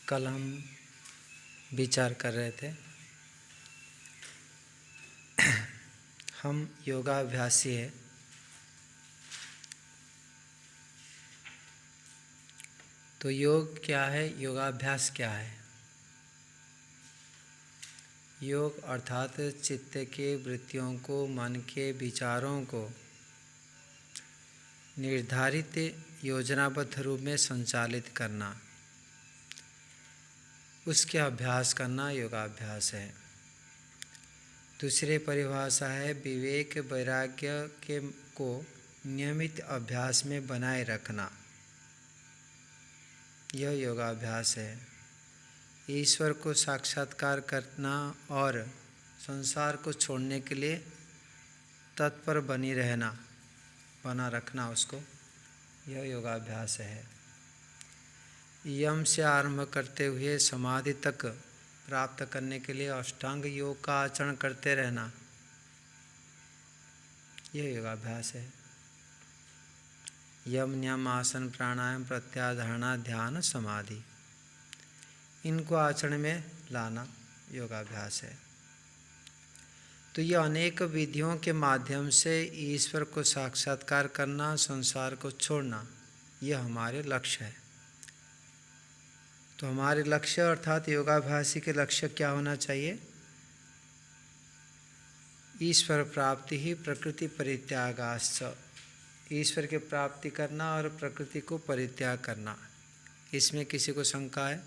कल हम विचार कर रहे थे, हम योगाभ्यासी है। तो योग क्या है, योगाभ्यास क्या है? योग अर्थात चित्त के वृत्तियों को, मन के विचारों को निर्धारित योजनाबद्ध रूप में संचालित करना, उसके अभ्यास करना योगाभ्यास है। दूसरी परिभाषा है विवेक वैराग्य को नियमित अभ्यास में बनाए रखना, यह योगाभ्यास है। ईश्वर को साक्षात्कार करना और संसार को छोड़ने के लिए तत्पर बनी रहना, बना रखना उसको, यह योगाभ्यास है। यम से आरंभ करते हुए समाधि तक प्राप्त करने के लिए अष्टांग योग का आचरण करते रहना, यह योगाभ्यास है। यम नियम आसन प्राणायाम प्रत्याधारणा ध्यान समाधि, इनको आचरण में लाना योगाभ्यास है। तो ये अनेक विधियों के माध्यम से ईश्वर को साक्षात्कार करना, संसार को छोड़ना, यह हमारे लक्ष्य है। तो हमारे लक्ष्य अर्थात योगाभ्यासी के लक्ष्य क्या होना चाहिए? ईश्वर प्राप्ति ही प्रकृति परित्यागाश्च, ईश्वर की प्राप्ति करना और प्रकृति को परित्याग करना। इसमें किसी को शंका है?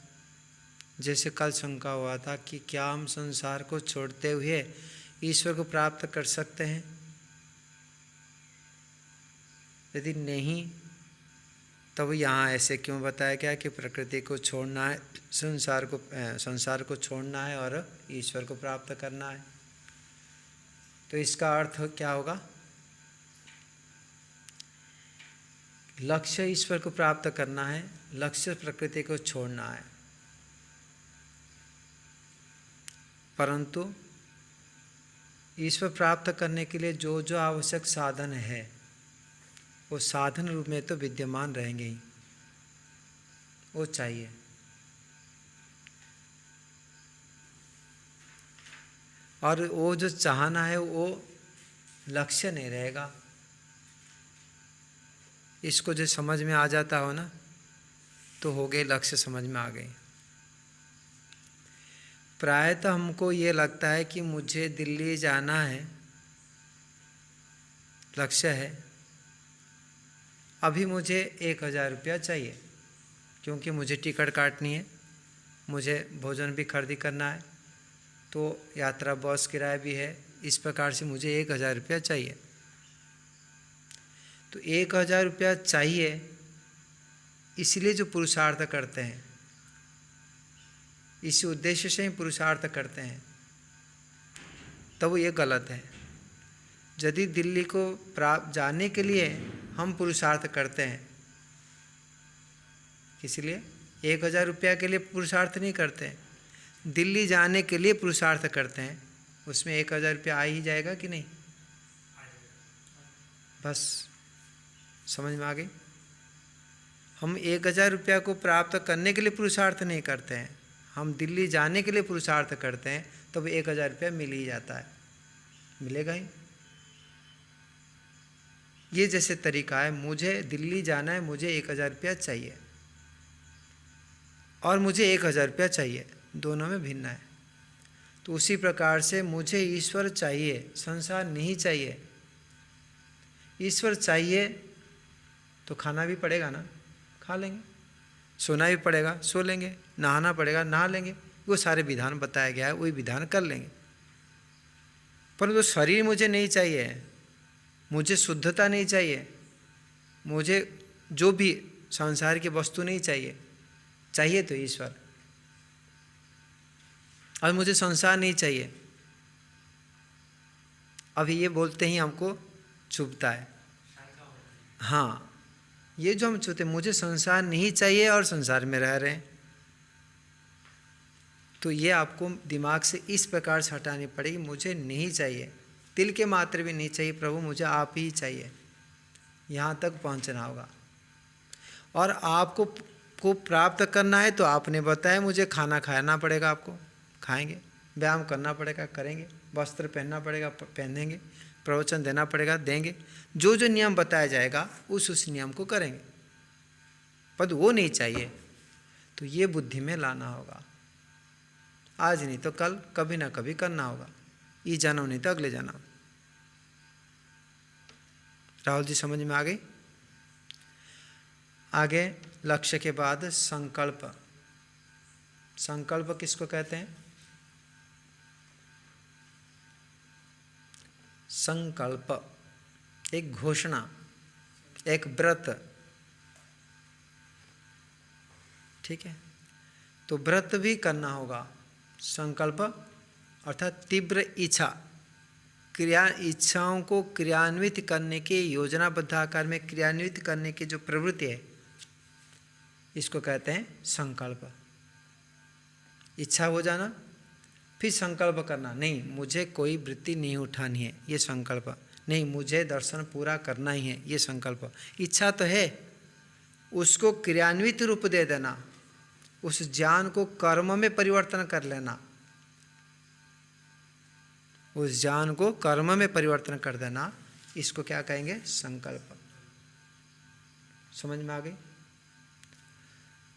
जैसे कल शंका हुआ था कि क्या हम संसार को छोड़ते हुए ईश्वर को प्राप्त कर सकते हैं? यदि नहीं, तब यहाँ ऐसे क्यों बताया गया कि प्रकृति को छोड़ना है, संसार को छोड़ना है और ईश्वर को प्राप्त करना है? तो इसका अर्थ क्या होगा? लक्ष्य ईश्वर को प्राप्त करना है, लक्ष्य प्रकृति को छोड़ना है। परंतु ईश्वर प्राप्त करने के लिए जो जो आवश्यक साधन है, वो साधन रूप में तो विद्यमान रहेंगे ही, वो चाहिए। और वो जो चाहना है वो लक्ष्य नहीं रहेगा। इसको जो समझ में आ जाता हो ना, तो हो गए, लक्ष्य समझ में आ गए। प्रायतः हमको ये लगता है कि मुझे दिल्ली जाना है, लक्ष्य है, अभी मुझे 1000 रुपया चाहिए, क्योंकि मुझे टिकट काटनी है, मुझे भोजन भी खरीदी करना है, तो यात्रा बस किराया भी है, इस प्रकार से मुझे 1000 रुपया चाहिए। तो 1000 रुपया चाहिए, इसलिए जो पुरुषार्थ करते हैं, इसी उद्देश्य से ही पुरुषार्थ करते हैं, तब वो ये गलत है। यदि दिल्ली को प्राप्त जाने के लिए हम पुरुषार्थ करते हैं, इसलिए 1000 रुपया के लिए पुरुषार्थ नहीं करते हैं, दिल्ली जाने के लिए पुरुषार्थ करते हैं, उसमें 1000 रुपया आ ही जाएगा कि नहीं? बस समझ में आ गई? हम 1000 रुपया को प्राप्त करने के लिए पुरुषार्थ नहीं करते हैं, हम दिल्ली जाने के लिए पुरुषार्थ करते हैं, तो 1000 रुपया मिल ही जाता है, मिलेगा ही। ये जैसे तरीका है, मुझे दिल्ली जाना है, मुझे 1000 रुपया चाहिए और मुझे 1000 रुपया चाहिए, दोनों में भिन्न है। तो उसी प्रकार से मुझे ईश्वर चाहिए, संसार नहीं चाहिए। ईश्वर चाहिए तो खाना भी पड़ेगा ना, खा लेंगे, सोना भी पड़ेगा, सो लेंगे, नहाना पड़ेगा, नहा लेंगे, वो सारे विधान बताया गया है, वही विधान कर लेंगे। परंतु शरीर मुझे नहीं चाहिए, मुझे शुद्धता नहीं चाहिए, मुझे जो भी संसार की वस्तु नहीं चाहिए, चाहिए तो ईश्वर। और मुझे संसार नहीं चाहिए, अभी ये बोलते ही हमको चुभता है। हाँ, ये जो हम चुभते, मुझे संसार नहीं चाहिए और संसार में रह रहे हैं, तो ये आपको दिमाग से इस प्रकार से हटानी पड़ेगी, मुझे नहीं चाहिए, तिल के मात्र भी नहीं चाहिए, प्रभु मुझे आप ही चाहिए, यहाँ तक पहुँचना होगा। और आपको को प्राप्त करना है तो आपने बताया मुझे खाना खाना पड़ेगा, आपको खाएंगे, व्यायाम करना पड़ेगा करेंगे, वस्त्र पहनना पड़ेगा पहनेंगे, प्रवचन देना पड़ेगा देंगे, जो जो नियम बताया जाएगा उस नियम को करेंगे। पर वो नहीं चाहिए, तो ये बुद्धि में लाना होगा। आज नहीं तो कल, कभी ना कभी करना होगा, ये जन्म नहीं तो अगले जन्म। राहुल जी समझ में आ गई? आगे लक्ष्य के बाद संकल्प। संकल्प किसको कहते हैं? संकल्प एक घोषणा, एक व्रत, ठीक है। तो व्रत भी करना होगा। संकल्प अर्थात तीव्र इच्छा, इच्छाओं को क्रियान्वित करने के, योजनाबद्ध आकार में क्रियान्वित करने की जो प्रवृत्ति है, इसको कहते हैं संकल्प। इच्छा हो जाना, फिर संकल्प करना, नहीं मुझे कोई वृत्ति नहीं उठानी है, ये संकल्प। नहीं मुझे दर्शन पूरा करना ही है, ये संकल्प। इच्छा तो है, उसको क्रियान्वित रूप दे देना, उस ज्ञान को कर्म में परिवर्तन कर लेना, उस ज्ञान को कर्म में परिवर्तन कर देना, इसको क्या कहेंगे? संकल्प। समझ में आ गई?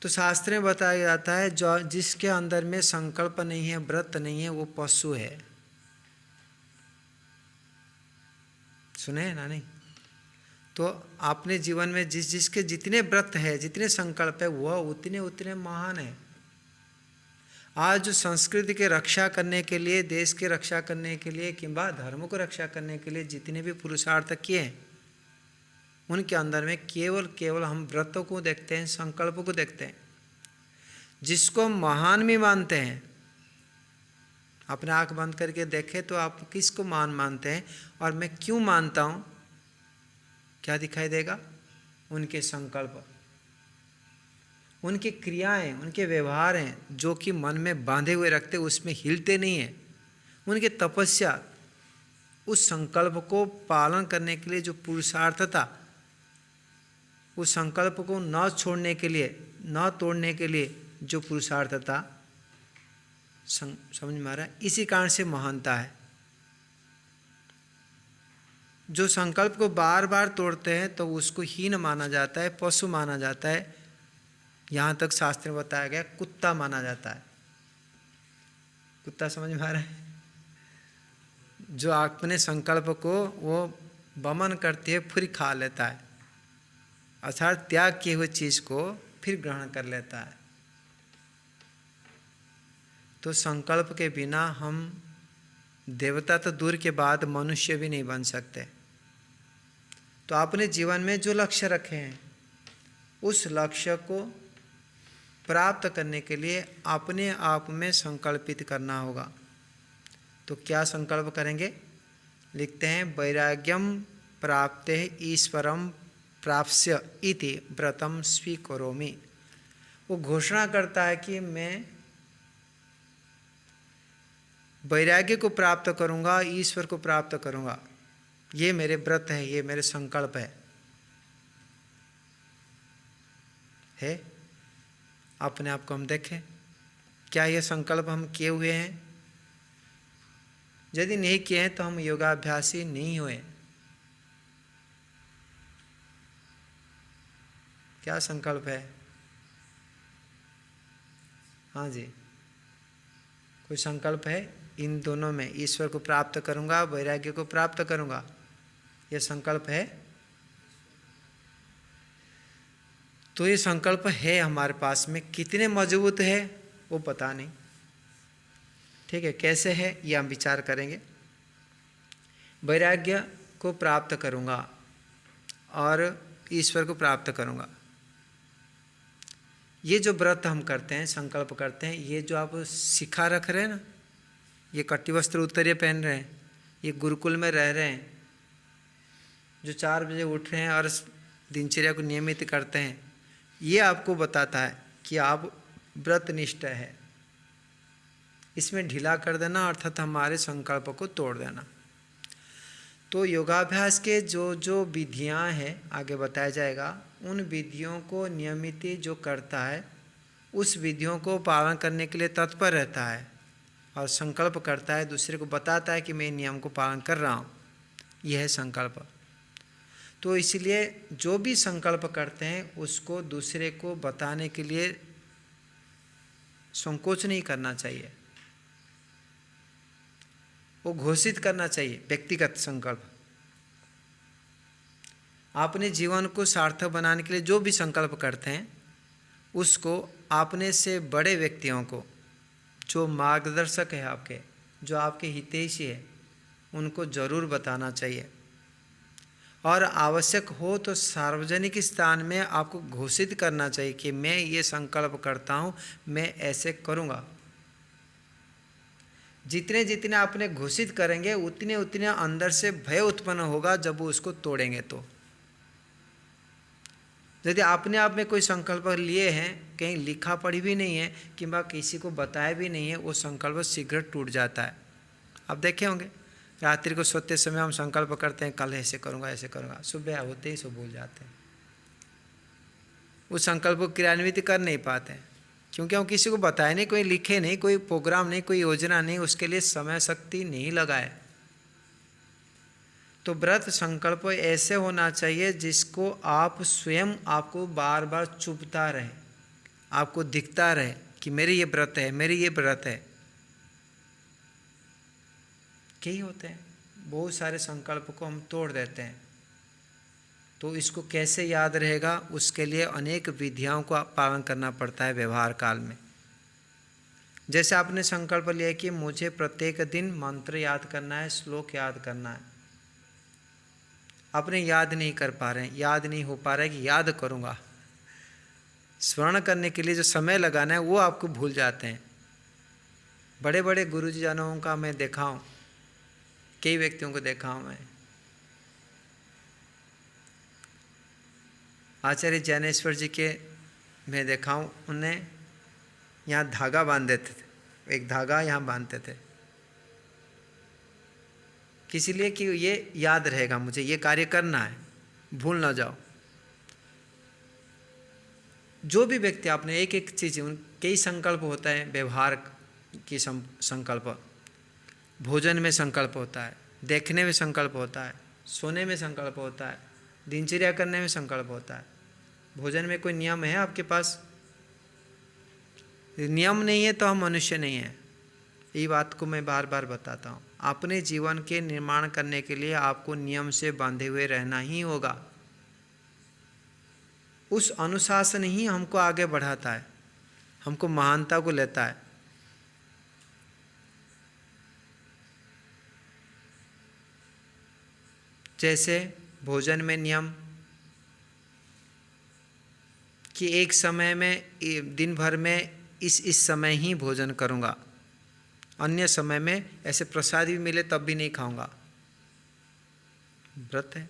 तो शास्त्र में बताया जाता है जो जिसके अंदर में संकल्प नहीं है, व्रत नहीं है, वो पशु है। सुने ना? नहीं तो आपने जीवन में जिसके जितने व्रत है, जितने संकल्प है, वह उतने उतने महान है। आज जो संस्कृति के रक्षा करने के लिए, देश के रक्षा करने के लिए, किंबा धर्म को रक्षा करने के लिए जितने भी पुरुषार्थ किए हैं, उनके अंदर में केवल हम व्रतों को देखते हैं, संकल्प को देखते हैं। जिसको महान भी मानते हैं, अपने आँख बंद करके देखें तो आप किसको महान मानते हैं और मैं क्यों मानता हूँ? क्या दिखाई देगा? उनके संकल्प, उनकी क्रियाएं, उनके व्यवहार हैं जो कि मन में बांधे हुए रखते, उसमें हिलते नहीं हैं। उनकी तपस्या, उस संकल्प को पालन करने के लिए जो पुरुषार्थता, उस संकल्प को न छोड़ने के लिए, न तोड़ने के लिए जो पुरुषार्थता, समझ में आ रहा है? इसी कारण से महानता है। जो संकल्प को बार बार तोड़ते हैं तो उसको हीन माना जाता है, पशु माना जाता है, यहाँ तक शास्त्र में बताया गया कुत्ता माना जाता है। कुत्ता समझ में आ रहा है? जो अपने संकल्प को वो वमन करती है फिर खा लेता है, अर्थात त्याग किए हुए चीज़ को फिर ग्रहण कर लेता है। तो संकल्प के बिना हम देवता तो दूर के बाद मनुष्य भी नहीं बन सकते। तो आपने जीवन में जो लक्ष्य रखे हैं, उस लक्ष्य को प्राप्त करने के लिए अपने आप में संकल्पित करना होगा। तो क्या संकल्प करेंगे? लिखते हैं वैराग्यम प्राप्ते ईश्वरम प्राप्स्य इति व्रतम स्वीकरोमि। वो घोषणा करता है कि मैं वैराग्य को प्राप्त करूंगा, ईश्वर को प्राप्त करूंगा, ये मेरे व्रत है, ये मेरे संकल्प है। अपने आप को हम देखें, क्या ये संकल्प हम किए हुए हैं? यदि नहीं किए हैं तो हम योगाभ्यासी नहीं हुए। क्या संकल्प है? हाँ जी, कोई संकल्प है इन दोनों में? ईश्वर को प्राप्त करूंगा, वैराग्य को प्राप्त करूंगा, यह संकल्प है। तो ये संकल्प है हमारे पास में, कितने मजबूत है वो पता नहीं, ठीक है। कैसे है ये हम विचार करेंगे। वैराग्य को प्राप्त करूंगा और ईश्वर को प्राप्त करूंगा, ये जो व्रत हम करते हैं, संकल्प करते हैं, ये जो आप सिखा रख रहे हैं ना, ये कट्टी वस्त्र उत्तरीय पहन रहे हैं, ये गुरुकुल में रह रहे हैं, जो 4 बजे उठ रहे हैं और दिनचर्या को नियमित करते हैं, ये आपको बताता है कि आप व्रतनिष्ठ है। इसमें ढीला कर देना अर्थात हमारे संकल्प को तोड़ देना। तो योगाभ्यास के जो जो विधियां हैं आगे बताया जाएगा, उन विधियों को नियमित जो करता है उस विधियों को पालन करने के लिए तत्पर रहता है और संकल्प करता है, दूसरे को बताता है कि मैं नियम को पालन कर रहा हूँ, यह है संकल्प। तो इसलिए जो भी संकल्प करते हैं उसको दूसरे को बताने के लिए संकोच नहीं करना चाहिए, वो घोषित करना चाहिए व्यक्तिगत संकल्प। अपने जीवन को सार्थक बनाने के लिए जो भी संकल्प करते हैं उसको अपने से बड़े व्यक्तियों को, जो मार्गदर्शक है आपके, जो आपके हितैषी है, उनको जरूर बताना चाहिए। और आवश्यक हो तो सार्वजनिक स्थान में आपको घोषित करना चाहिए कि मैं ये संकल्प करता हूँ, मैं ऐसे करूँगा। जितने जितने आपने घोषित करेंगे उतने उतने अंदर से भय उत्पन्न होगा जब वो उसको तोड़ेंगे। तो यदि आपने आप में कोई संकल्प लिए हैं, कहीं लिखा पढ़ी भी नहीं है किंवा किसी को बताया भी नहीं है, वो संकल्प शीघ्र टूट जाता है। आप देखे होंगे रात्रि को सोते समय हम संकल्प करते हैं कल ऐसे करूँगा ऐसे करूँगा, सुबह होते ही सब भूल जाते हैं। उस संकल्प को क्रियान्वित कर नहीं पाते हैं क्योंकि हम किसी को बताए नहीं, कोई लिखे नहीं, कोई प्रोग्राम नहीं, कोई योजना नहीं, उसके लिए समय शक्ति नहीं लगाए। तो व्रत संकल्प ऐसे होना चाहिए जिसको आप स्वयं आपको बार बार चुभता रहे, आपको दिखता रहे कि मेरे ये व्रत है, मेरे ये व्रत है। कई होते हैं बहुत सारे संकल्प को हम तोड़ देते हैं। तो इसको कैसे याद रहेगा, उसके लिए अनेक विधियों का पालन करना पड़ता है व्यवहार काल में। जैसे आपने संकल्प लिया कि मुझे प्रत्येक दिन मंत्र याद करना है, श्लोक याद करना है, आपने याद नहीं कर पा रहे हैं, याद नहीं हो पा रहा है कि याद करूँगा, स्मरण करने के लिए जो समय लगाना है वो आपको भूल जाते हैं। बड़े बड़े गुरुजी जनों का मैं देखा हूँ, कई व्यक्तियों को देखा हूँ मैं। आचार्य ज्ञानेश्वर जी के मैं देखा हूँ, उन्हें यहाँ धागा बांध देते थे, एक धागा यहाँ बांधते थे किसी लिए कि ये याद रहेगा, मुझे ये कार्य करना है, भूल ना जाओ। जो भी व्यक्ति आपने एक एक चीज़, कई संकल्प होता है, व्यवहार की संकल्प, भोजन में संकल्प होता है, देखने में संकल्प होता है, सोने में संकल्प होता है, दिनचर्या करने में संकल्प होता है। भोजन में कोई नियम है आपके पास? नियम नहीं है तो हम मनुष्य नहीं हैं। ये बात को मैं बार बार बताता हूँ। अपने जीवन के निर्माण करने के लिए आपको नियम से बांधे हुए रहना ही होगा। उस अनुशासन ही हमको आगे बढ़ाता है, हमको महानता को लेता है। जैसे भोजन में नियम कि एक समय में, दिन भर में इस समय ही भोजन करूँगा, अन्य समय में ऐसे प्रसाद भी मिले तब भी नहीं खाऊंगा, व्रत है।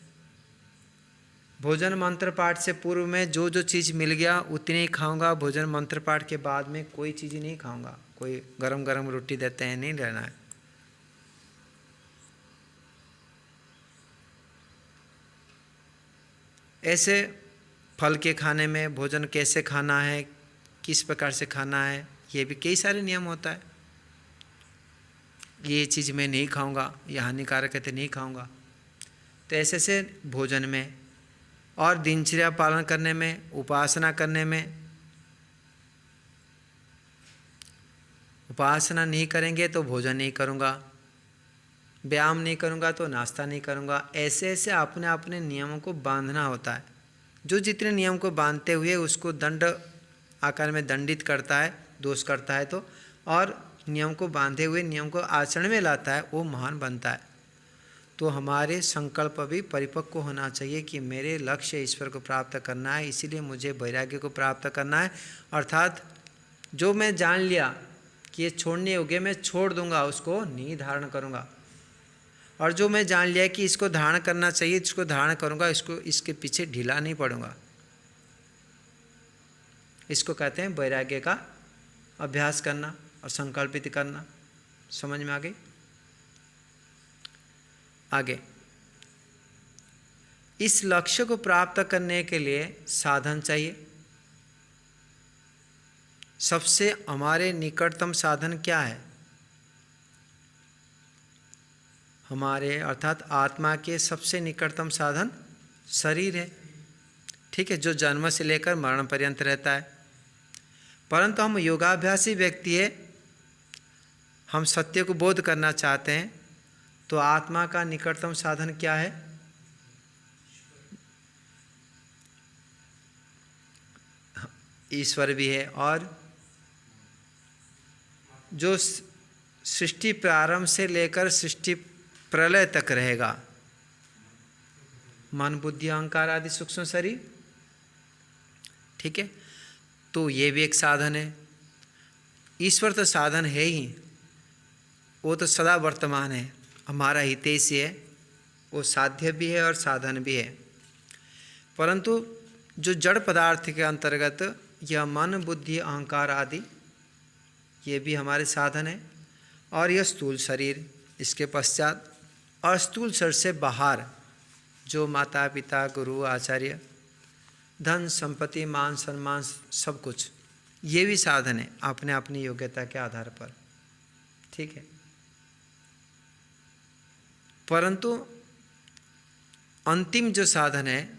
भोजन मंत्र पाठ से पूर्व में जो जो चीज़ मिल गया उतनी ही खाऊंगा, भोजन मंत्र पाठ के बाद में कोई चीज़ नहीं खाऊंगा। कोई गरम गरम रोटी देते हैं, नहीं लेना है। ऐसे फल के खाने में भोजन कैसे खाना है, किस प्रकार से खाना है, ये भी कई सारे नियम होता है। ये चीज़ मैं नहीं खाऊंगा, ये हानिकारक है तो नहीं खाऊंगा। तो ऐसे से भोजन में और दिनचर्या पालन करने में, उपासना करने में, उपासना नहीं करेंगे तो भोजन नहीं करूंगा, व्यायाम नहीं करूंगा तो नाश्ता नहीं करूंगा। ऐसे ऐसे अपने अपने नियमों को बांधना होता है। जो जितने नियम को बांधते हुए उसको दंड आकार में दंडित करता है, दोष करता है तो, और नियम को बांधे हुए नियम को आचरण में लाता है, वो महान बनता है। तो हमारे संकल्प भी परिपक्व होना चाहिए कि मेरे लक्ष्य ईश्वर को प्राप्त करना है, इसीलिए मुझे वैराग्य को प्राप्त करना है। अर्थात जो मैं जान लिया कि ये छोड़ने योग्य, मैं छोड़ दूंगा, उसको नहीं धारण करूंगा। और जो मैं जान लिया कि इसको धारण करना चाहिए, इसको धारण करूंगा, इसको इसके पीछे ढीला नहीं पड़ूंगा। इसको कहते हैं वैराग्य का अभ्यास करना और संकल्पित करना। समझ में आ गई? आगे इस लक्ष्य को प्राप्त करने के लिए साधन चाहिए। सबसे हमारे निकटतम साधन क्या है? हमारे अर्थात आत्मा के सबसे निकटतम साधन शरीर है, ठीक है, जो जन्म से लेकर मरण पर्यंत रहता है। परंतु हम योगाभ्यासी व्यक्ति है, हम सत्य को बोध करना चाहते हैं, तो आत्मा का निकटतम साधन क्या है? ईश्वर भी है, और जो सृष्टि प्रारंभ से लेकर सृष्टि प्रलय तक रहेगा, मन बुद्धि अहंकार आदि सूक्ष्म शरीर, ठीक है। तो ये भी एक साधन है। ईश्वर तो साधन है ही, वो तो सदा वर्तमान है, हमारा हितैषी है, वो साध्य भी है और साधन भी है। परंतु जो जड़ पदार्थ के अंतर्गत यह मन बुद्धि अहंकार आदि, ये भी हमारे साधन है। और यह स्थूल शरीर, इसके पश्चात और स्थूल शरीर से बाहर जो माता पिता गुरु आचार्य धन संपत्ति मान सम्मान सब कुछ, ये भी साधन है अपने अपनी योग्यता के आधार पर, ठीक है। परंतु अंतिम जो साधन है,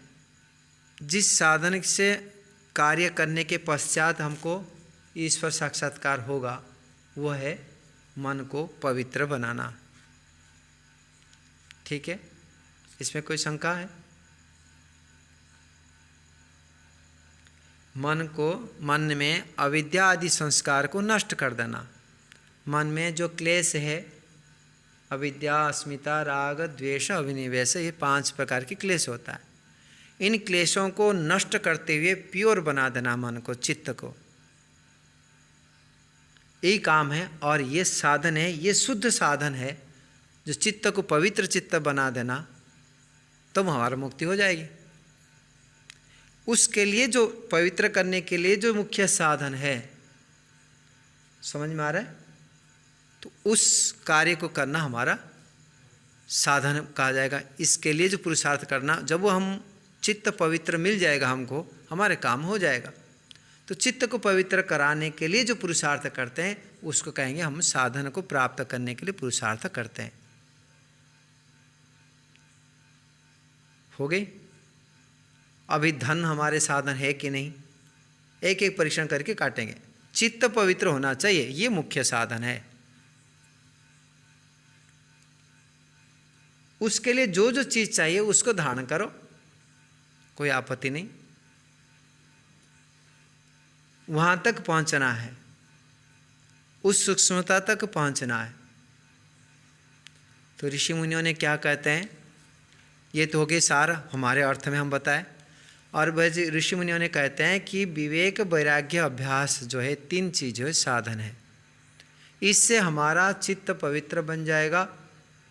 जिस साधन से कार्य करने के पश्चात हमको ईश्वर साक्षात्कार होगा, वह है मन को पवित्र बनाना, ठीक है। इसमें कोई शंका है? मन में अविद्या आदि संस्कार को नष्ट कर देना। मन में जो क्लेश है, अविद्या अस्मिता राग द्वेष अभिनिवेश, ये 5 प्रकार के क्लेश होता है। इन क्लेशों को नष्ट करते हुए प्योर बना देना मन को, चित्त को, यही काम है। और ये साधन है, ये शुद्ध साधन है, जो चित्त को पवित्र चित्त बना देना, तब तो हमारा मुक्ति हो जाएगी। उसके लिए जो पवित्र करने के लिए जो मुख्य साधन है, समझ में आ रहा है? तो उस कार्य को करना हमारा साधन कहा जाएगा। इसके लिए जो पुरुषार्थ करना, जब वो हम चित्त पवित्र मिल जाएगा हमको, हमारे काम हो जाएगा। तो चित्त को पवित्र कराने के लिए जो पुरुषार्थ करते हैं, उसको कहेंगे हम साधन को प्राप्त करने के लिए पुरुषार्थ करते हैं। हो गई? अभी धन हमारे साधन है कि नहीं, एक एक परीक्षण करके काटेंगे। चित्त पवित्र होना चाहिए, ये मुख्य साधन है। उसके लिए जो जो चीज चाहिए उसको धारण करो, कोई आपत्ति नहीं। वहां तक पहुंचना है, उस सूक्ष्मता तक पहुंचना है। तो ऋषि मुनियों ने क्या कहते हैं, ये तो हो गए सार, हमारे अर्थ में हम बताएं। और ऋषि मुनियों ने कहते हैं कि विवेक वैराग्य अभ्यास जो है, 3 चीज है साधन है। इससे हमारा चित्त पवित्र बन जाएगा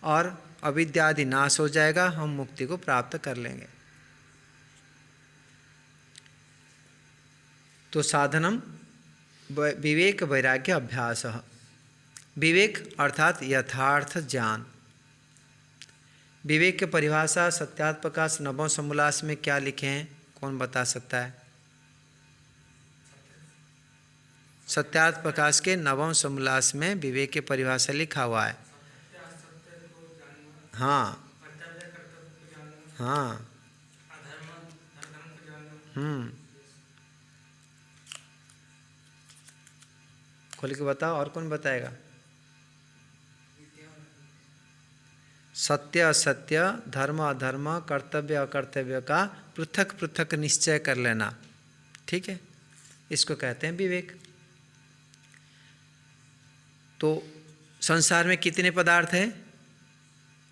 और अविद्यादि नाश हो जाएगा, हम मुक्ति को प्राप्त कर लेंगे। तो साधनम विवेक वैराग्य अभ्यास। विवेक अर्थात यथार्थ ज्ञान। विवेक की परिभाषा सत्यार्थ प्रकाश नवम समोल्लास में क्या लिखे हैं, कौन बता सकता है? सत्यार्थ प्रकाश के नवम समोल्लास में विवेक की परिभाषा लिखा हुआ है। हाँ हाँ, खोल के बताओ, और कौन बताएगा? सत्य असत्य, धर्म अधर्म, कर्तव्य अकर्तव्य का पृथक पृथक निश्चय कर लेना, ठीक है, इसको कहते हैं विवेक। तो संसार में कितने पदार्थ हैं?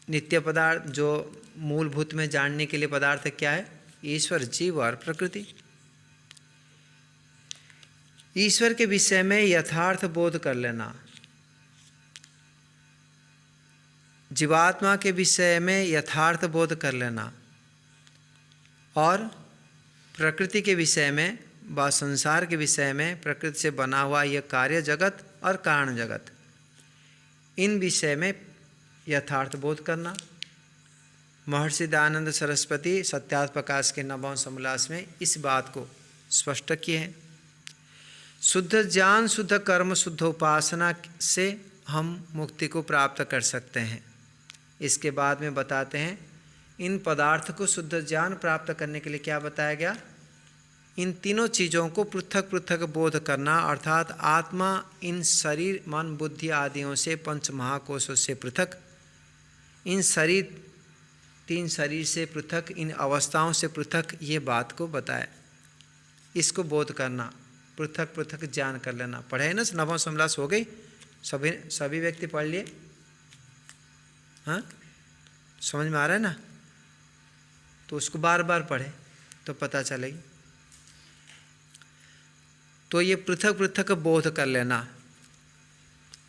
नित्य पदार्थ, जो मूलभूत में जानने के लिए पदार्थ क्या है? ईश्वर, जीव और प्रकृति। ईश्वर के विषय में यथार्थ बोध कर लेना, जीवात्मा के विषय में यथार्थ बोध कर लेना, और प्रकृति के विषय में व संसार के विषय में, प्रकृति से बना हुआ यह कार्य जगत और कारण जगत, इन विषय में यथार्थ बोध करना। महर्षि दयानंद सरस्वती सत्यार्थ प्रकाश के 9वें समोल्लास में इस बात को स्पष्ट किए हैं। शुद्ध ज्ञान, शुद्ध कर्म, शुद्ध उपासना से हम मुक्ति को प्राप्त कर सकते हैं। इसके बाद में बताते हैं इन पदार्थ को शुद्ध ज्ञान प्राप्त करने के लिए क्या बताया गया। इन तीनों चीज़ों को पृथक पृथक बोध करना, अर्थात आत्मा इन शरीर, मन, बुद्धि आदियों से, पंच महाकोशों से पृथक, इन शरीर, 3 शरीर से पृथक, इन अवस्थाओं से पृथक, ये बात को बताया। इसको बोध करना, पृथक पृथक ज्ञान कर लेना। पढ़े ना, 9वां समोल्लास हो गई, सभी व्यक्ति पढ़ लिए। हाँ, समझ में आ रहा है ना? तो उसको बार बार पढ़े तो पता चलेगी। तो ये पृथक पृथक बोध कर लेना,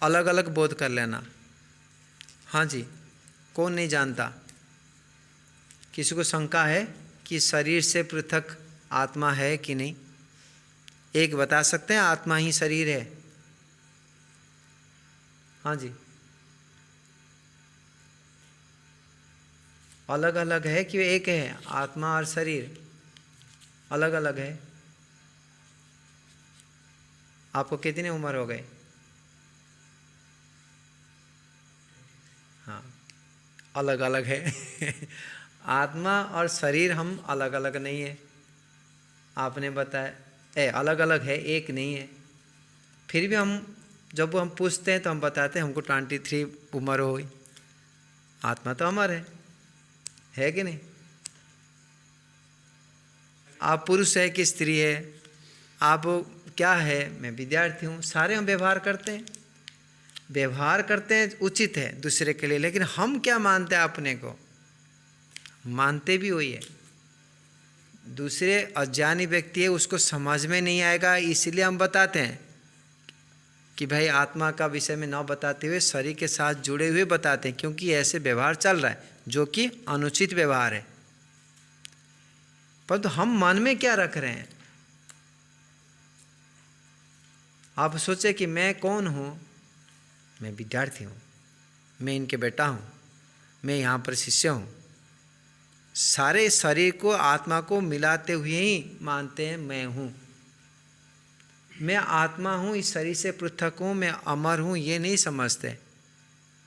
अलग अलग बोध कर लेना। हाँ जी, कौन नहीं जानता? किसी को शंका है कि शरीर से पृथक आत्मा है कि नहीं? एक बता सकते हैं आत्मा ही शरीर है? हाँ जी, अलग अलग है कि एक है? आत्मा और शरीर अलग अलग है। आपको कितनी उम्र हो गई? हाँ, अलग अलग है। आत्मा और शरीर हम अलग अलग नहीं है। आपने बताया अलग अलग है, एक नहीं है। फिर भी जब हम पूछते हैं तो हम बताते हैं हमको 23 उम्र हो गई। आत्मा तो अमर है कि नहीं? आप पुरुष है कि स्त्री है, आप क्या है, मैं विद्यार्थी हूँ, सारे हम व्यवहार करते हैं। व्यवहार करते हैं उचित है दूसरे के लिए, लेकिन हम क्या मानते हैं अपने को? मानते भी वही है। दूसरे अज्ञानी व्यक्ति है, उसको समझ में नहीं आएगा, इसलिए हम बताते हैं कि भाई आत्मा का विषय में न बताते हुए शरीर के साथ जुड़े हुए बताते हैं, क्योंकि ऐसे व्यवहार चल रहा है जो कि अनुचित व्यवहार है। परंतु हम मन में क्या रख रहे हैं? आप सोचे कि मैं कौन हूँ? मैं विद्यार्थी हूँ, मैं इनके बेटा हूँ, मैं यहाँ पर शिष्य हूँ। सारे शरीर को, आत्मा को मिलाते हुए ही मानते हैं मैं हूँ, मैं आत्मा हूँ, इस शरीर से पृथक हूँ, मैं अमर हूँ, ये नहीं समझते।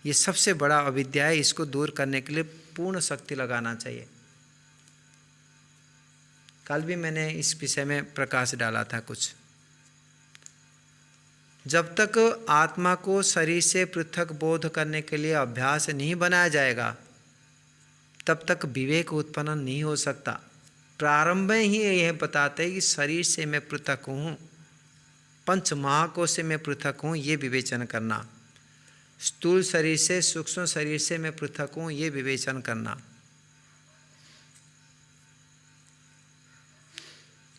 ये सबसे बड़ा अविद्या है। इसको दूर करने के लिए पूर्ण शक्ति लगाना चाहिए। कल भी मैंने इस विषय में प्रकाश डाला था कुछ। जब तक आत्मा को शरीर से पृथक बोध करने के लिए अभ्यास नहीं बनाया जाएगा, तब तक विवेक उत्पन्न नहीं हो सकता। प्रारंभ में ही यह बताते हैं कि शरीर से मैं पृथक हूँ, पंच महाकोश से मैं पृथक हूँ, ये विवेचन करना। स्थूल शरीर से, सूक्ष्म शरीर से मैं पृथक हूँ, ये विवेचन करना।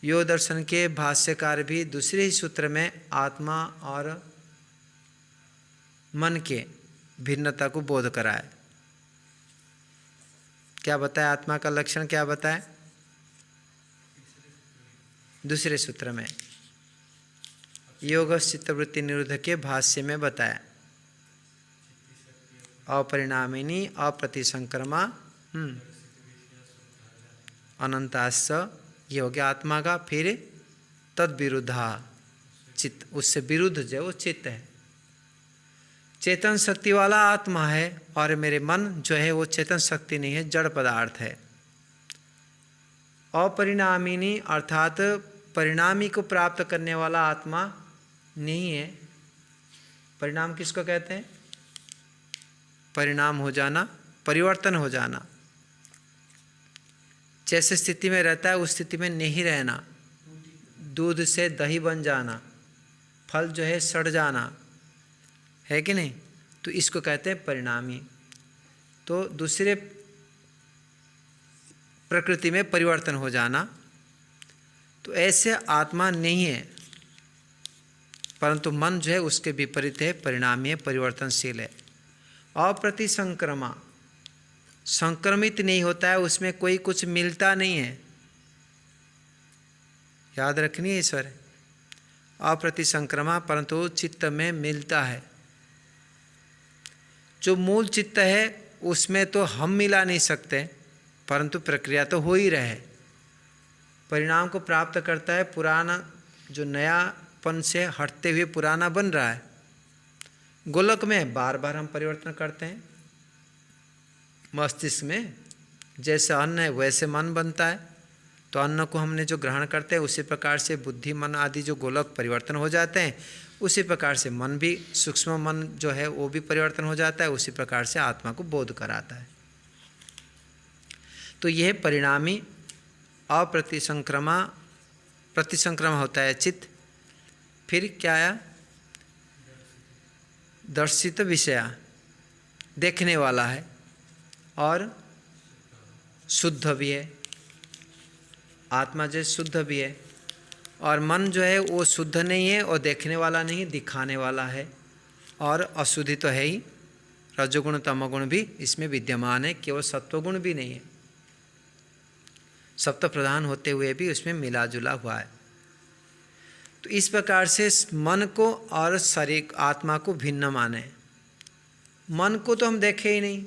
योग दर्शन के भाष्यकार भी दूसरे ही सूत्र में आत्मा और मन के भिन्नता को बोध कराए। क्या बताया? आत्मा का लक्षण क्या बताए? दूसरे सूत्र में योग चित्तवृत्ति निरुद्ध के भाष्य में बताया। अपरिणामिनी अप्रतिसंक्रमा अनंताश्च, ये हो गया आत्मा का। फिर तद विरुद्धा चित्त, उससे विरुद्ध जो वो चित्त है। चेतन शक्ति वाला आत्मा है और मेरे मन जो है वो चेतन शक्ति नहीं है, जड़ पदार्थ है। अपरिणामिनी अर्थात परिणामी को प्राप्त करने वाला आत्मा नहीं है। परिणाम किसको कहते हैं? परिणाम हो जाना, परिवर्तन हो जाना। जैसे स्थिति में रहता है उस स्थिति में नहीं रहना। दूध से दही बन जाना, फल जो है सड़ जाना, है कि नहीं? तो इसको कहते हैं परिणामी। तो दूसरे प्रकृति में परिवर्तन हो जाना। तो ऐसे आत्मा नहीं है, परंतु मन जो है उसके विपरीत है, परिणामी है, परिवर्तनशील है। अप्रतिसंक्रमा, संक्रमित नहीं होता है, उसमें कोई कुछ मिलता नहीं है। याद रखनी है ईश्वर। अप्रतिसंक्रमा, परंतु चित्त में मिलता है। जो मूल चित्त है उसमें तो हम मिला नहीं सकते, परंतु प्रक्रिया तो हो ही रहे, परिणाम को प्राप्त करता है। पुराना जो नयापन से हटते हुए पुराना बन रहा है। गोलक में बार बार हम परिवर्तन करते हैं। मस्तिष्क में जैसे अन्न है वैसे मन बनता है, तो अन्न को हमने जो ग्रहण करते हैं उसी प्रकार से बुद्धि मन आदि जो गोलक परिवर्तन हो जाते हैं, उसी प्रकार से मन भी, सूक्ष्म मन जो है वो भी परिवर्तन हो जाता है, उसी प्रकार से आत्मा को बोध कराता है। तो यह परिणामी प्रतिसंक्रमा होता है चित्त। फिर क्या आया? दर्शित विषया, देखने वाला है और शुद्ध भी है। आत्मा जो शुद्ध भी है, और मन जो है वो शुद्ध नहीं है और देखने वाला नहीं, दिखाने वाला है। और अशुद्धि तो है ही, रजोगुण तमोगुण भी इसमें विद्यमान है, केवल सत्वगुण भी नहीं है। सप्त प्रधान होते हुए भी उसमें मिला जुला हुआ है। तो इस प्रकार से मन को और शरीर आत्मा को भिन्न माने। मन को तो हम देखे ही नहीं,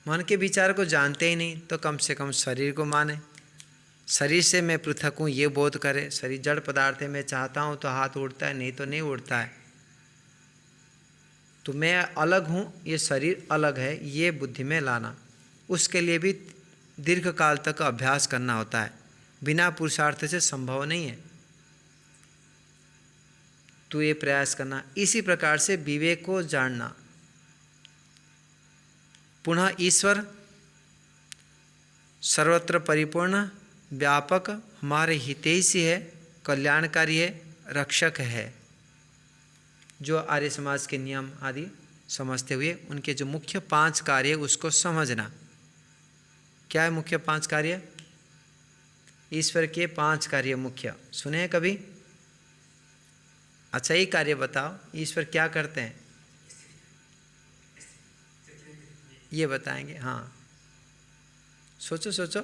मन के विचार को जानते ही नहीं, तो कम से कम शरीर को माने। शरीर से मैं पृथक हूँ ये बोध करे। शरीर जड़ पदार्थ है, मैं चाहता हूँ तो हाथ उड़ता है, नहीं तो नहीं उड़ता है। तो मैं अलग हूँ, ये शरीर अलग है, ये बुद्धि में लाना। उसके लिए भी दीर्घ काल तक अभ्यास करना होता है, बिना पुरुषार्थ से संभव नहीं है। तो ये प्रयास करना। इसी प्रकार से विवेक को जानना। पुनः ईश्वर सर्वत्र परिपूर्ण, व्यापक, हमारे हितैषी है, कल्याणकारी है, रक्षक है। जो आर्य समाज के नियम आदि समझते हुए उनके जो मुख्य 5 कार्य उसको समझना। क्या है मुख्य 5 कार्य? ईश्वर के 5 कार्य मुख्य सुने हैं कभी? अच्छा, ये कार्य बताओ, ईश्वर क्या करते हैं ये बताएंगे। हाँ, सोचो सोचो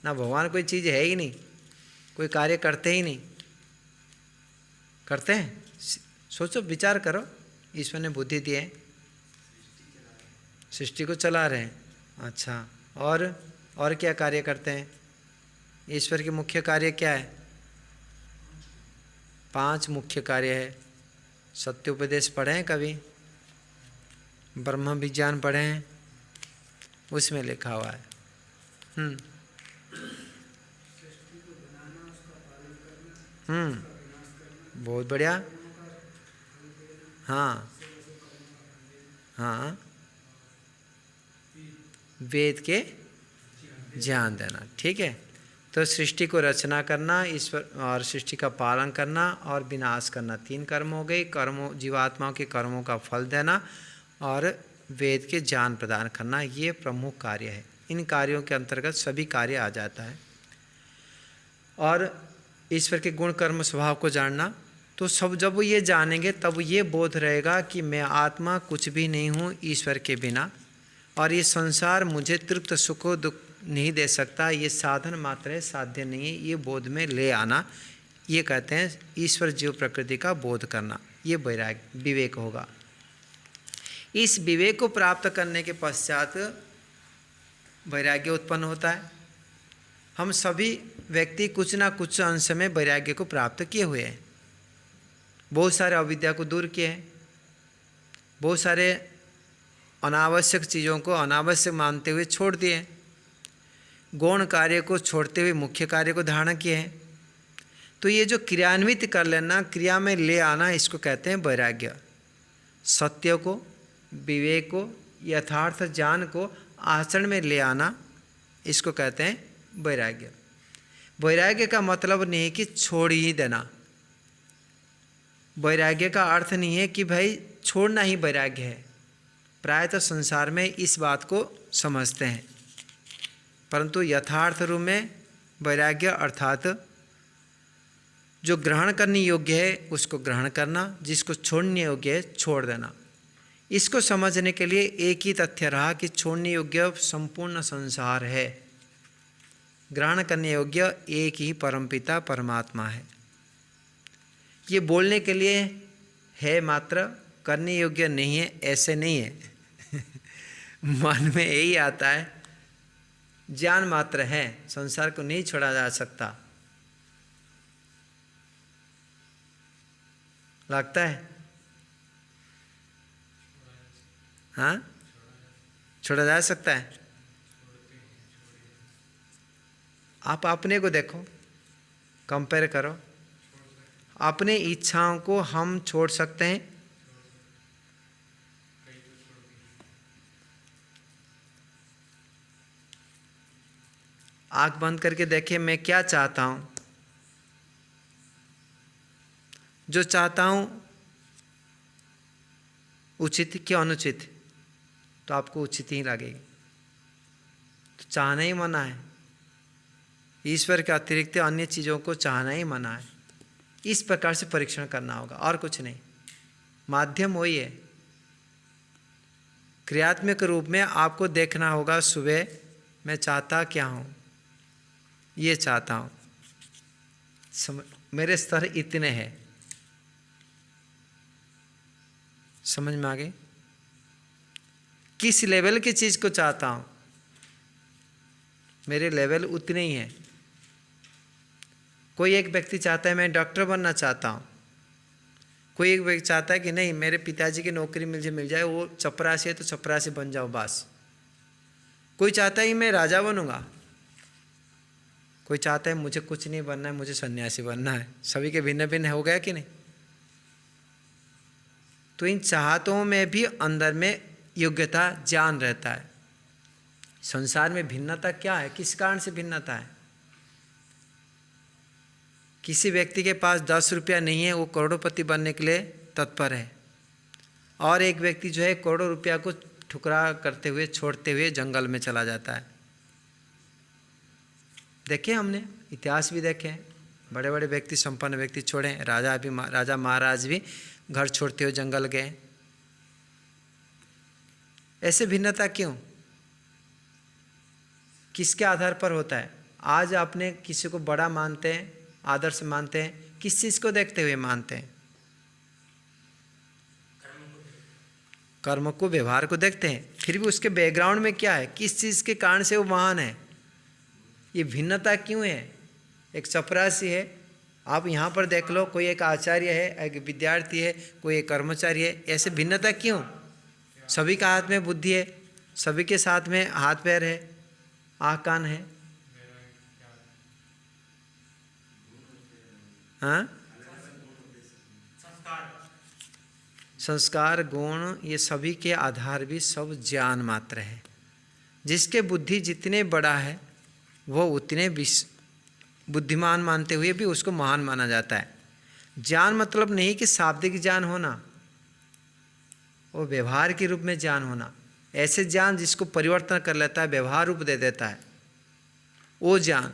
ना, भगवान कोई चीज़ है ही नहीं, कोई कार्य करते ही नहीं। करते हैं? सोचो, विचार करो। ईश्वर ने बुद्धि दी है, सृष्टि को चला रहे हैं। अच्छा, और क्या कार्य करते हैं? ईश्वर के मुख्य कार्य क्या है? 5 मुख्य कार्य है। सत्योपदेश पढ़े हैं कभी? ब्रह्म विज्ञान पढ़े हैं? उसमें लिखा हुआ है। बहुत बढ़िया। हाँ हाँ, वेद के ज्ञान देना, ठीक है। तो सृष्टि को रचना करना, ईश्वर और सृष्टि का पालन करना और विनाश करना, 3 कर्म हो गए। कर्मों, जीवात्माओं के कर्मों का फल देना और वेद के ज्ञान प्रदान करना, ये प्रमुख कार्य है। इन कार्यों के अंतर्गत सभी कार्य आ जाता है। और ईश्वर के गुण कर्म स्वभाव को जानना। तो सब जब वो ये जानेंगे तब ये बोध रहेगा कि मैं आत्मा कुछ भी नहीं हूँ ईश्वर के बिना, और ये संसार मुझे तृप्त सुख दुख नहीं दे सकता, ये साधन मात्र है, साध्य नहीं है। ये बोध में ले आना, ये कहते हैं ईश्वर जीव प्रकृति का बोध करना। ये वैराग्य, विवेक होगा। इस विवेक को प्राप्त करने के पश्चात वैराग्य उत्पन्न होता है। हम सभी व्यक्ति कुछ ना कुछ अंश में वैराग्य को प्राप्त किए हुए हैं। बहुत सारे अविद्या को दूर किए हैं, बहुत सारे अनावश्यक चीज़ों को अनावश्यक मानते हुए छोड़ दिए, गौण कार्य को छोड़ते हुए मुख्य कार्य को धारण किए हैं। तो ये जो क्रियान्वित कर लेना, क्रिया में ले आना, इसको कहते हैं वैराग्य। सत्य को, विवेक को, यथार्थ ज्ञान को आचरण में ले आना, इसको कहते हैं वैराग्य। वैराग्य का मतलब नहीं है कि छोड़ ही देना। वैराग्य का अर्थ नहीं है कि भाई छोड़ना ही वैराग्य है। प्रायतः संसार में इस बात को समझते हैं, परंतु यथार्थ रूप में वैराग्य अर्थात जो ग्रहण करने योग्य है उसको ग्रहण करना, जिसको छोड़ने योग्य है छोड़ देना। इसको समझने के लिए एक ही तथ्य रहा कि छोड़ने योग्य संपूर्ण संसार है, ग्रहण करने योग्य एक ही परमपिता परमात्मा है। ये बोलने के लिए है मात्र, करने योग्य नहीं है ऐसे नहीं है। मन में यही आता है ज्ञान मात्र है, संसार को नहीं छोड़ा जा सकता। लगता है? हाँ, छोड़ा जा सकता है। आप अपने को देखो, कंपेयर करो। अपने इच्छाओं को हम छोड़ सकते हैं? आंख बंद करके देखिए, मैं क्या चाहता हूँ। जो चाहता हूँ उचित कि अनुचित, तो आपको उचित ही लगेगी। तो चाहना ही मना है, ईश्वर के अतिरिक्त अन्य चीज़ों को चाहना ही मना है। इस प्रकार से परीक्षण करना होगा और कुछ नहीं। माध्यम वही है। क्रियात्मक रूप में आपको देखना होगा, सुबह मैं चाहता क्या हूँ, ये चाहता हूँ, मेरे स्तर इतने हैं। समझ में आ गई? किस लेवल की चीज़ को चाहता हूँ, मेरे लेवल उतने ही हैं। कोई एक व्यक्ति चाहता है मैं डॉक्टर बनना चाहता हूँ, कोई एक व्यक्ति चाहता है कि नहीं मेरे पिताजी की नौकरी मुझे मिल जाए, वो चपरासी है तो चपरासी बन जाओ बस। कोई चाहता है कि मैं राजा बनूंगा, कोई चाहता है मुझे कुछ नहीं बनना है, मुझे सन्यासी बनना है। सभी के भिन्न भिन्न हो गया कि नहीं? तो इन चाहतों में भी अंदर में योग्यता ज्ञान रहता है। संसार में भिन्नता क्या है, किस कारण से भिन्नता है? किसी व्यक्ति के पास 10 रुपया नहीं है, वो करोड़पति बनने के लिए तत्पर है, और एक व्यक्ति जो है करोड़ों रुपया को ठुकरा करते हुए छोड़ते हुए जंगल में चला जाता है। देखे हमने इतिहास भी देखे, बड़े बड़े व्यक्ति, संपन्न व्यक्ति छोड़े, राजा महाराज भी घर छोड़ते हुए जंगल गए। ऐसे भिन्नता क्यों, किसके आधार पर होता है? आज आपने किसी को बड़ा मानते हैं, आदर्श मानते हैं, किस चीज़ को देखते हुए मानते हैं? कर्म को, व्यवहार को देखते हैं। फिर भी उसके बैकग्राउंड में क्या है, किस चीज़ के कारण से वो महान है? ये भिन्नता क्यों है? एक चपरासी है, आप यहाँ पर देख लो, कोई एक आचार्य है, एक विद्यार्थी है, कोई एक कर्मचारी है। ऐसे भिन्नता क्यों? सभी का हाथ में बुद्धि है, सभी के साथ में हाथ पैर है, आँख कान है। हाँ, संस्कार, गुण, ये सभी के आधार भी सब ज्ञान मात्र है। जिसके बुद्धि जितने बड़ा है वो उतने बुद्धिमान मानते हुए भी उसको महान माना जाता है। ज्ञान मतलब नहीं कि शाब्दिक ज्ञान होना, वो व्यवहार के रूप में ज्ञान होना। ऐसे ज्ञान जिसको परिवर्तन कर लेता है, व्यवहार रूप दे देता है, वो ज्ञान।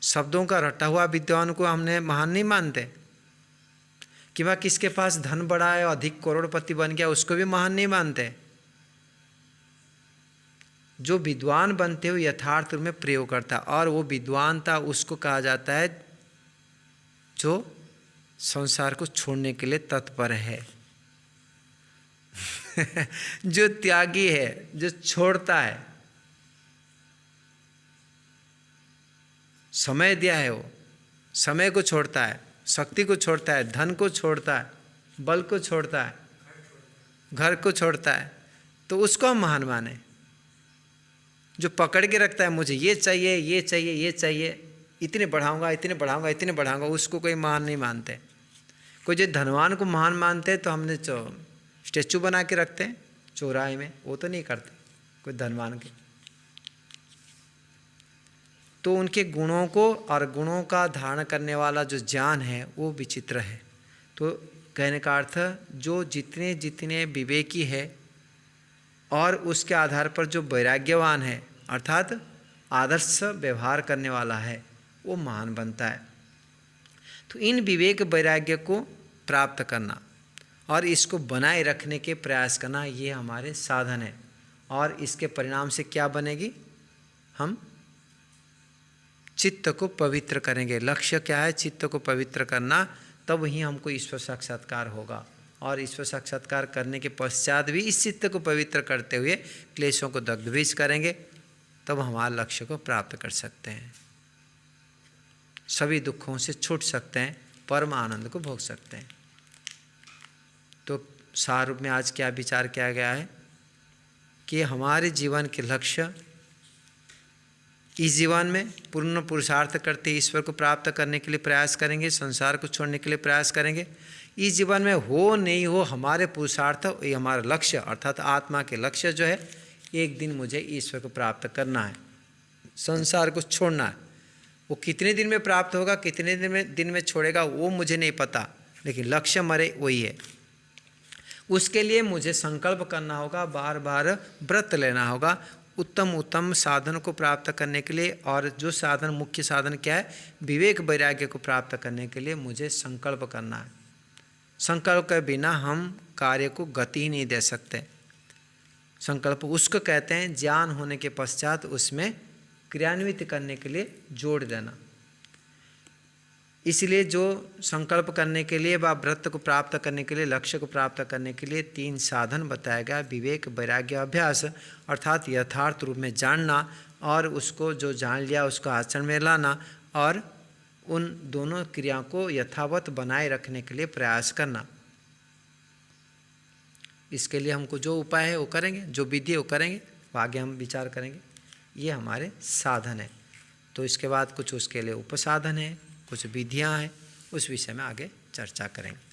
शब्दों का रटा हुआ विद्वान को हमने महान नहीं मानते, कि वह किसके पास धन बड़ा है, अधिक करोड़पति बन गया, उसको भी महान नहीं मानते। जो विद्वान बनते हुए यथार्थ रूप में प्रयोग करता है, और वो विद्वानता उसको कहा जाता है जो संसार को छोड़ने के लिए तत्पर है। जो त्यागी है, जो छोड़ता है, समय दिया है वो समय को छोड़ता है, शक्ति को छोड़ता है, धन को छोड़ता है, बल को छोड़ता है, घर को छोड़ता है, तो उसको हम महान माने। जो पकड़ के रखता है मुझे ये चाहिए, ये चाहिए, ये चाहिए, इतने बढ़ाऊंगा, इतने बढ़ाऊंगा, इतने बढ़ाऊंगा, उसको कोई महान नहीं मानते। कोई जो धनवान को महान मानते हैं तो हमने स्टैचू बना के रखते हैं चौराहे में, वो तो नहीं करते कोई धनवान के। तो उनके गुणों को और गुणों का धारण करने वाला जो ज्ञान है वो विचित्र है। तो कहने का अर्थ, जो जितने जितने विवेकी है और उसके आधार पर जो वैराग्यवान है, अर्थात आदर्श व्यवहार करने वाला है, वो महान बनता है। तो इन विवेक वैराग्य को प्राप्त करना और इसको बनाए रखने के प्रयास करना, ये हमारे साधन है। और इसके परिणाम से क्या बनेगी? हम चित्त को पवित्र करेंगे। लक्ष्य क्या है? चित्त को पवित्र करना, तब ही हमको ईश्वर साक्षात्कार होगा। और ईश्वर साक्षात्कार करने के पश्चात भी इस चित्त को पवित्र करते हुए क्लेशों को दग्धबीज करेंगे। तब हमारे लक्ष्य को प्राप्त कर सकते हैं, सभी दुखों से छूट सकते हैं, परम आनंद को भोग सकते हैं। तो सार रूप में आज क्या विचार किया गया है कि हमारे जीवन के लक्ष्य इस जीवन में पूर्ण पुरुषार्थ करते ईश्वर को प्राप्त करने के लिए प्रयास करेंगे, संसार को छोड़ने के लिए प्रयास करेंगे। इस जीवन में हो नहीं हो हमारे पुरुषार्थ, ये हमारा लक्ष्य अर्थात आत्मा के लक्ष्य जो है, एक दिन मुझे ईश्वर को प्राप्त करना है, संसार को छोड़ना है। वो कितने दिन में प्राप्त होगा, कितने दिन में छोड़ेगा, वो मुझे नहीं पता, लेकिन लक्ष्य मरे वही है। उसके लिए मुझे संकल्प करना होगा, बार बार व्रत लेना होगा उत्तम साधन को प्राप्त करने के लिए। और जो साधन, मुख्य साधन क्या है, विवेक वैराग्य को प्राप्त करने के लिए मुझे संकल्प करना है। संकल्प के बिना हम कार्य को गति नहीं दे सकते। संकल्प उसको कहते हैं ज्ञान होने के पश्चात उसमें क्रियान्वित करने के लिए जोड़ देना। इसलिए जो संकल्प करने के लिए व व्रत को प्राप्त करने के लिए, लक्ष्य को प्राप्त करने के लिए 3 साधन बताया गया, विवेक वैराग्य अभ्यास, अर्थात यथार्थ रूप में जानना और उसको जो जान लिया उसको आचरण में लाना, और उन दोनों क्रियाओं को यथावत बनाए रखने के लिए प्रयास करना। इसके लिए हमको जो उपाय है वो करेंगे, जो विधि है वो करेंगे, आगे हम विचार करेंगे। ये हमारे साधन है। तो इसके बाद कुछ उसके लिए उपसाधन है, कुछ विधियां हैं, उस विषय में आगे चर्चा करेंगे।